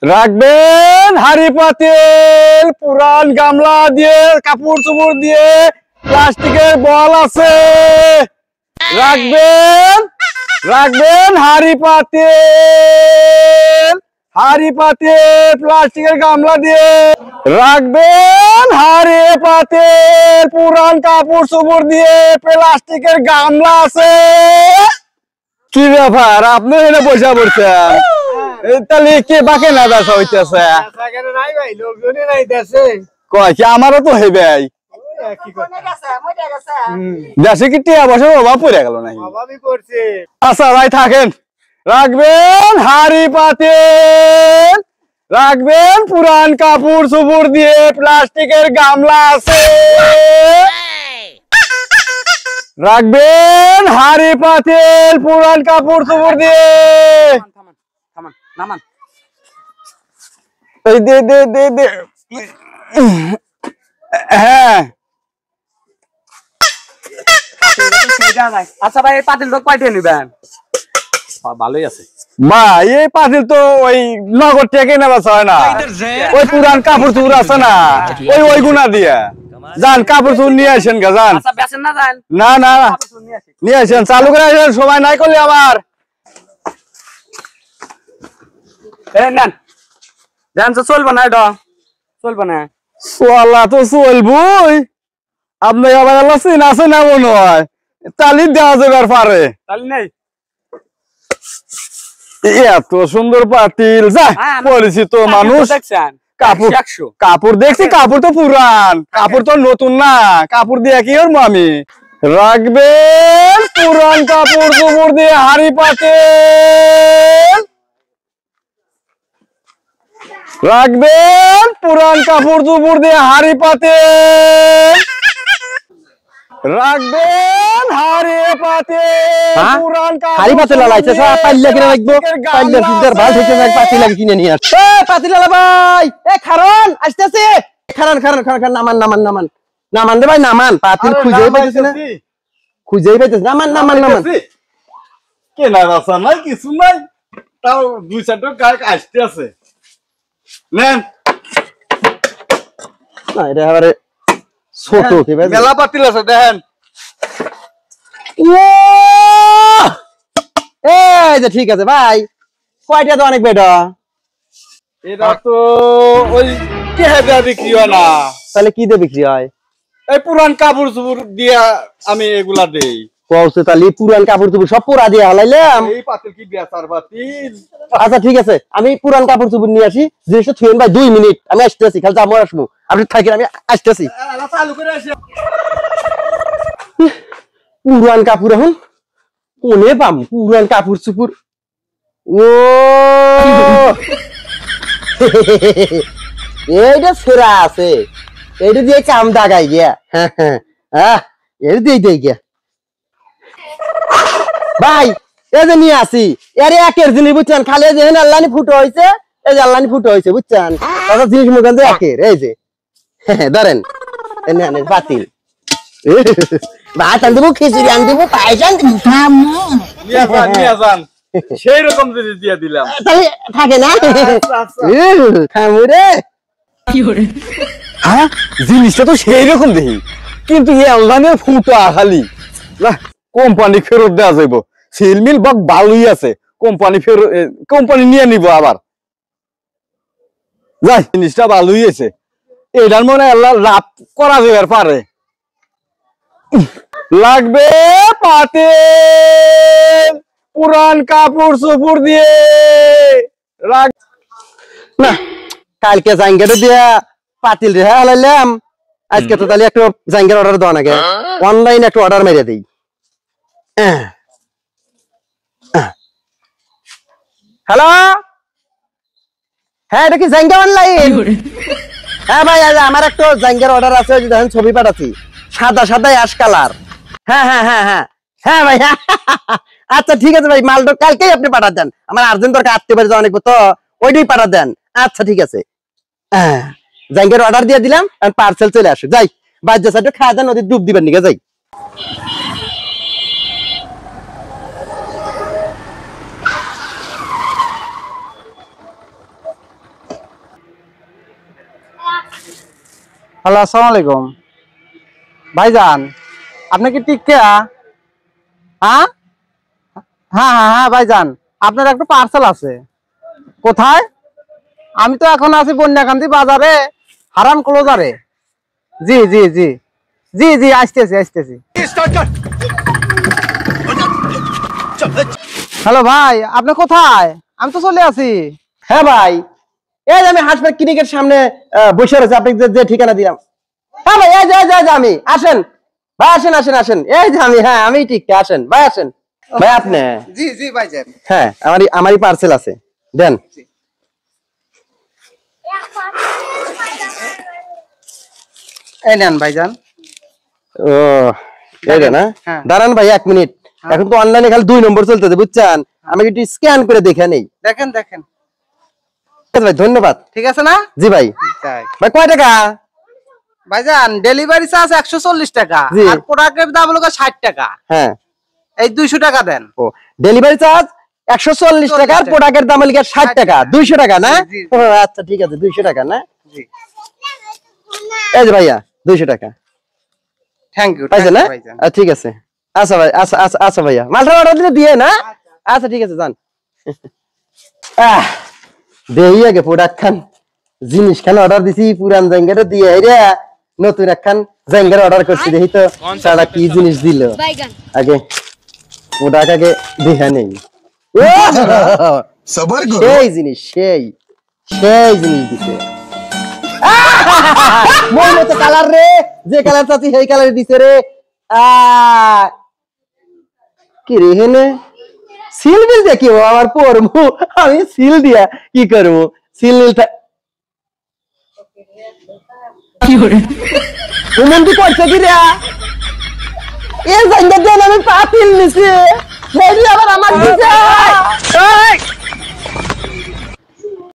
রাখবেন হাড়ি পাতিল, পুরান গামলা দিয়ে, কাপড় চোপড় দিয়ে, প্লাস্টিকের বল আছে। রাখবেন রাখবেন হাড়ি পাতিল, প্লাস্টিকের গামলা দিয়ে। রাখবেন হাড়ি পাতিল, পুরান কাপড় চোপড় দিয়ে, প্লাস্টিকের গামলা আছে। কি ব্যাপার, আপনি এখানে বসে পড়ছেন? তাহলে কে বাকে না বেচা হইতেছে? কয় কি আমারও তো হে ভাই, দেশে কি টিয়া বছর অভাব পড়ে গেল নাকি? আচ্ছা ভাই থাকেন। রাখবেন হাড়ি পাতিল, রাখবেন পুরান কাপড় চোপড় দিয়ে, প্লাস্টিকের গামলা আছে। রাখবেন হাড়ি পাতিল, পুরান কাপড় চোপড় দিয়ে। এই দে দে দে দে। হ্যাঁ আচ্ছা ভাই, পাতিল তো কয়টা নিবেন? ভালোই আছে ভাই। এই পাতিল তো ওই নগদ থেকে নেওয়া হয় না, ওই পুরান কাপড় চোপড় আছে না, ওই গুনা দিয়ে যান কাপড় চোপড় নিয়ে আসেন গা যান। না না নিয়ে আসেন, চালু করে আসেন, সময় নাই করলে আবার। চলবো না, এটা চলবো না। চলা তো চলবই, আপনাকে আবার আল্লাহ চিন আছে না মনে হয়, তালি দেওয়া যাবার পারে। তাহলে নেই এত সুন্দর পাতিল, যা পরিচিত মানুষ। কাপড় দেখছি, কাপড় তো পুরান, কাপড় তো নতুন না, কাপড় দিয়ে কি করবো আমি? রাখবেন পুরান কাপড় চোপড় দিয়ে হাড়ি পাতিল, রাখবেন পুরান কাপড় চোপড় দিয়ে হাড়ি পাতিল, রাখবেন হাড়ি পাতিল, পুরান হাড়ি পাতিল লাইছে সব পাইলা কিনে রাখবো, পাইলা সুন্দর ভালো থেকে এক পাতিল লাগি কিনে নিয়ে আস। এ পাতিল আলা ভাই, এ খারন আসতেছে, খারন খারন খারন, নামান নামান নামান নামান রে ভাই, নামান। পাতিল খুঁজেই পাইতেছ না, খুঁজেই পাইতেছ, নামান নামান নামান। কেনা রাস্তা নাই, কিছু নাই, তাও দুই চারটা গায়ক আসতে আছে। নেন না এটা এবারে ছোট কি ভাই, মেলা পাতিল আছে দেখেন। এই যে ঠিক আছে ভাই, কয়টা তো অনেক বেটা। এটা তো ওই কেহে দেয়া বিক্রি হয় না। তাহলে কি দিয়ে বিক্রি হয়? এই পুরান কাপড় চোপড় দিয়া আমি এগুলা দেই। কওছে তাহলে পুরান কাপড় চোপড় সব পুরা দিয়ে হালাইলাম। এই পাতিল কি বেচার পাতিল? আচ্ছা ঠিক আছে, আমি পুরান কাপড় চোপড় নিয়ে আসি, জিনিসটা থুয়েন ভাই 2 মিনিট, আমি আসতেছি, খালি যাবো আসবো, আপনি থাকেন, আমি আসতেছি। চালু করে আসি। পুরান কাপড় এখন কোনে পাম? পুরান কাপড় চোপড়, ও এইটা সেরা আছে, এইটা দিয়ে কাম দাগাই গিয়া। হ্যাঁ হ্যাঁ, এটা দিয়ে দিয়ে গিয়া ভাই, এই যে নিয়ে আসি, এর একের জিনিস বুঝছেন, খালি যে আল্লাহনি ফুটো হয়েছে, এই যে আল্লাহনি ফুটো হয়েছে বুঝছেন, তাদের জিনিস মুখান যে একের, এই যে ধরেন পাতিল ভাত আন দেবো, খিচুড়ি আন দেবো, পায়েস আন দেবো, সেই রকম জিনিস দিয়ে দিলাম, তাহলে থাকে না খামু রে। হ্যাঁ জিনিসটা তো সেই রকম দেখি, কিন্তু অনলাইনে ফুটো খালি না, কোম্পানি ফেরত দেওয়া যাইব, সিলমিল বক ভালোই আছে, কোম্পানি ফেরত, কোম্পানি নিয়ে নিব আবার। যাই জিনিসটা ভালোই আছে, এটার মনে আল্লাহ লাভ করা যাবে পারে। লাগবে পাতিল, পুরান কাপড় চোপড় দিয়ে রাখ না, কালকে জাঙ্গেটা দিয়া পাতিল রে হালাইলাম, আজকে তো তাহলে একটু জাঙ্গের অর্ডার দেওয়া নাকি, অনলাইনে একটু অর্ডার মেরে দিই। হ্যালো, হ্যাঁ এটা কি জাঙ্গা অনলাইন? হ্যাঁ ভাই, আমার একটু জাঙ্গের অর্ডার আছে, দেখেন ছবি পাঠাচ্ছি, সাদা সাদা অ্যাশ কালার। হ্যাঁ হ্যাঁ হ্যাঁ হ্যাঁ হ্যাঁ ভাই, আচ্ছা ঠিক আছে ভাই, মালটা কালকেই আপনি পাঠা দেন, আমার আর্জেন্ট দরকার, আটতে পারে অনেক তো, ওইটাই পাঠা দেন। আচ্ছা ঠিক আছে, জাঙ্গের অর্ডার দিয়ে দিলাম, পার্সেল চলে আসে, যাই বাজ্যা সাইডে খাওয়া দেন, নদীর ডুব দিবেন নিকে যাই। হ্যালো, আসসালামু আলাইকুম ভাইজান। আপনি কি টিকা? হ্যাঁ হ্যাঁ হ্যাঁ হ্যাঁ ভাইজান, আপনার একটা পার্সেল আছে। কোথায়? আমি তো এখন আছি বন্যাকান্তি বাজারে, হারান ক্লোজারে। জি জি জি জি জি আসতেছি আসতেছি। হ্যালো ভাই, আপনি কোথায়? আমি তো চলে আসি। হ্যাঁ ভাই, এই যে আমি হাসপাতাল ক্লিনিকের সামনে বসে রয়েছে, আপনি যে ঠিকানা দিলাম। হ্যাঁ ভাই, এই যে আমি, আসেন ভাই, আসেন আসেন আসেন, এই যে আমি, হ্যাঁ আমি ঠিক, আসেন ভাই, আসেন ভাই। আপনি? জি জি ভাইজান। হ্যাঁ, আমারই পার্সেল আছে, দেন। এই নেন ভাইজান। ও এই না, হ্যাঁ। দাঁড়ান ভাই 1 মিনিট, এখন তো অনলাইনে খালি 2 নম্বর চলতেছে, বুঝছেন? আমি একটু স্ক্যান করে দেখে নেই। দেখেন দেখেন। ঠিক আছে ভাই, ধন্যবাদ। ঠিক আছে না? জি ভাই। ভাই কয় টাকা? ভাইজান ডেলিভারি চার্জ 140 টাকা, জি। আর প্রোডাক্টের দাম হলো 60 টাকা। হ্যাঁ, এই 200 টাকা দেন। ও ডেলিভারি চার্জ 140 টাকা, আর প্রোডাক্টের দাম হলো 60 টাকা, 200 টাকা না? জি, জি। ও আচ্ছা ঠিক আছে, 200 টাকা না? জি, এই যে ভাইয়া 200 টাকা থ্যাংক ইউ পাইছেন না? ভাইজান। ঠিক আছে, আচ্ছা ভাই, আচ্ছা আচ্ছা আচ্ছা ভাইয়া, মালটা অর্ডার দিলে দিয়ে না? আচ্ছা ঠিক আছে, যান। দেই আগে প্রোডাক্ট খান, জিনিস খান অর্ডার দিছি, পুরান জায়গাটা দিয়ে রে নতুন একখান জায়গার অর্ডার করছি, দেখি তো সারা কি জিনিস দিল। আগে প্রোডাক্ট আগে দেখে নেই। সেই জিনিস, সেই জিনিস দিছে। মোর মতো কালার রে, যে কালার চাচ্ছি সেই কালার দিছে রে। কি রে হেনে সিল বিল দেখি আমার পরমু, আমি সিল দিয়া কি করবো? সিল নীলটা কি করছে কি রে? এই জায়গা দিয়ে আমি পাতিল নিছি, আবার আমার দিছে।